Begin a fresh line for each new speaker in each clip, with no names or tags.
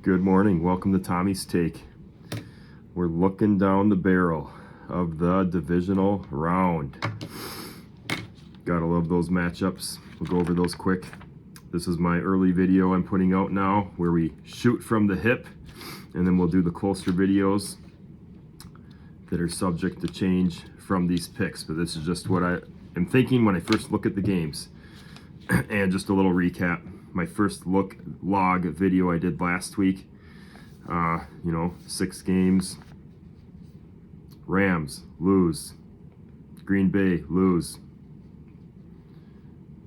Good morning. Welcome to Tommy's Take. We're looking down the barrel of the divisional round. Gotta love those matchups. We'll go over those quick. This is my early video I'm putting out now where we shoot from the hip, and then we'll do the closer videos that are subject to change from these picks. But this is just what I am thinking when I first look at the games. And just a little recap. My first log video I did last week, 6 games. Rams lose, Green Bay lose,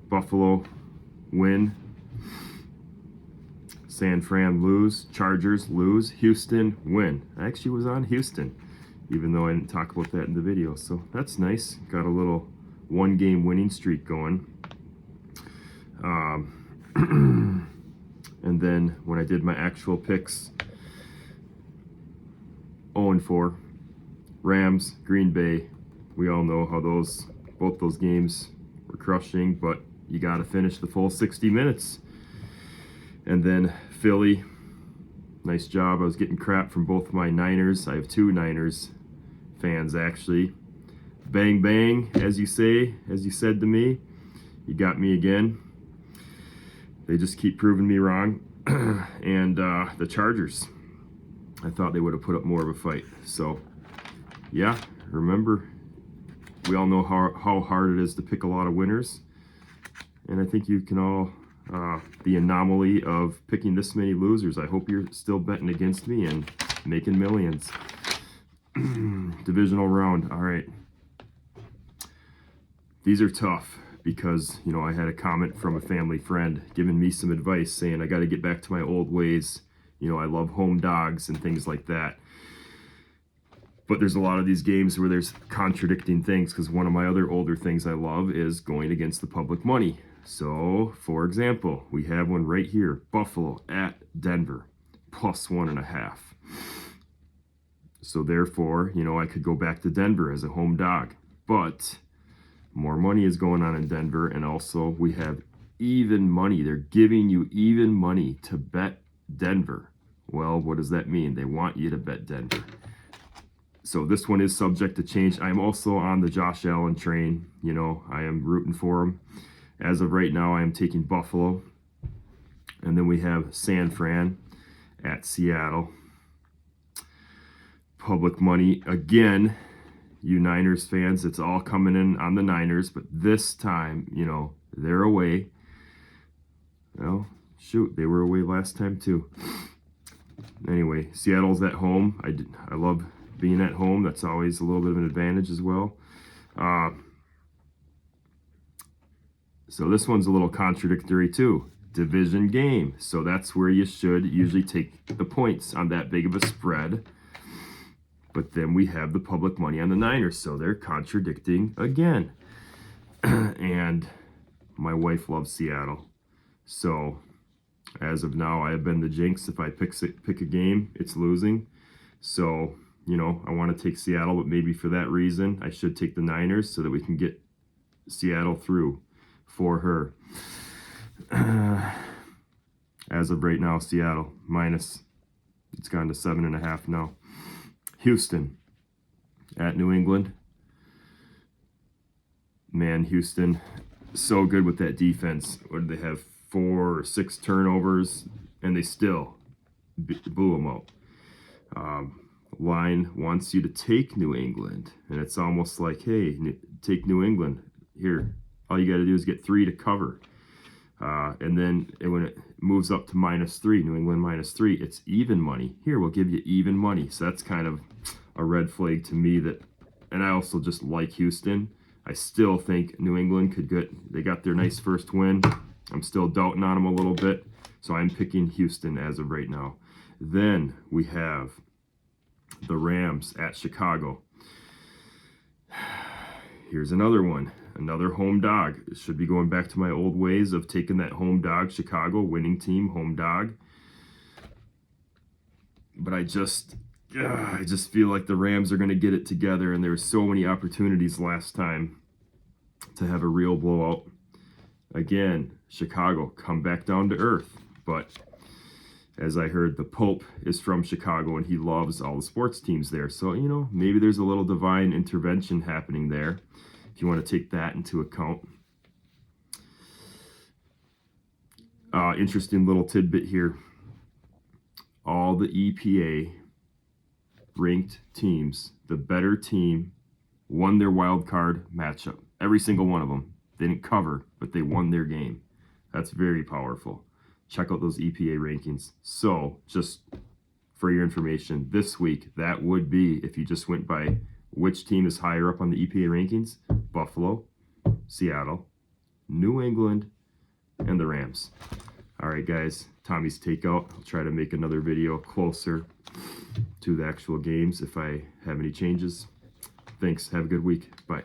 Buffalo win, San Fran lose, Chargers lose, Houston win. I actually was on Houston, even though I didn't talk about that in the video, so that's nice. Got a little 1-game winning streak going. And then when I did my actual picks, 0-4, Rams, Green Bay. We all know how both those games were crushing, but you got to finish the full 60 minutes. And then Philly, nice job. I was getting crap from both my Niners. I have 2 Niners fans actually. Bang bang, as you said to me, you got me again. They just keep proving me wrong. And the Chargers, I thought they would have put up more of a fight. So, yeah, remember, we all know how hard it is to pick a lot of winners. And I think you can all, the anomaly of picking this many losers, I hope you're still betting against me and making millions. Divisional round, all right. These are tough. Because, I had a comment from a family friend giving me some advice saying I got to get back to my old ways. I love home dogs and things like that. But there's a lot of these games where there's contradicting things, because one of my other older things I love is going against the public money. So, for example, we have one right here. Buffalo at Denver, +1.5. So therefore, I could go back to Denver as a home dog. But more money is going on in Denver, and also we have even money. They're giving you even money to bet Denver. Well, what does that mean? They want you to bet Denver. So this one is subject to change. I'm also on the Josh Allen train. I am rooting for him. As of right now, I am taking Buffalo. And then we have San Fran at Seattle. Public money again. You Niners fans, it's all coming in on the Niners, but this time, they're away. Well, shoot, they were away last time too. Anyway, Seattle's at home. I love being at home. That's always a little bit of an advantage as well. So this one's a little contradictory too. Division game. So that's where you should usually take the points on that big of a spread. But then we have the public money on the Niners, so they're contradicting again. And my wife loves Seattle. So as of now, I have been the jinx. If I pick a game, it's losing. So, I want to take Seattle, but maybe for that reason, I should take the Niners so that we can get Seattle through for her. As of right now, Seattle minus, it's gone to 7.5 now. Houston at New England. Man, Houston, so good with that defense. What did they have? 4 or 6 turnovers, and they still blew them out. Line wants you to take New England, and it's almost like, hey, take New England. Here, all you got to do is get 3 to cover. And then when it moves up to -3, New England -3, it's even money. Here, we'll give you even money. So that's kind of a red flag to me and I also just like Houston. I still think New England they got their nice first win. I'm still doubting on them a little bit. So I'm picking Houston as of right now. Then we have the Rams at Chicago. Here's another one. Another home dog. Should be going back to my old ways of taking that home dog, Chicago, winning team, home dog. But I just feel like the Rams are going to get it together, and there were so many opportunities last time to have a real blowout. Again, Chicago, come back down to earth. But As I heard, the Pope is from Chicago and he loves all the sports teams there. So, you know, maybe there's a little divine intervention happening there if you want to take that into account. Interesting little tidbit here. All the EPA ranked teams, the better team won their wild card matchup. Every single one of them. They didn't cover, but they won their game. That's very powerful. Check out those EPA rankings. So, just for your information, this week, that would be, if you just went by which team is higher up on the EPA rankings, Buffalo, Seattle, New England, and the Rams. All right, guys, Tommy's Takeout. I'll try to make another video closer to the actual games if I have any changes. Thanks. Have a good week. Bye.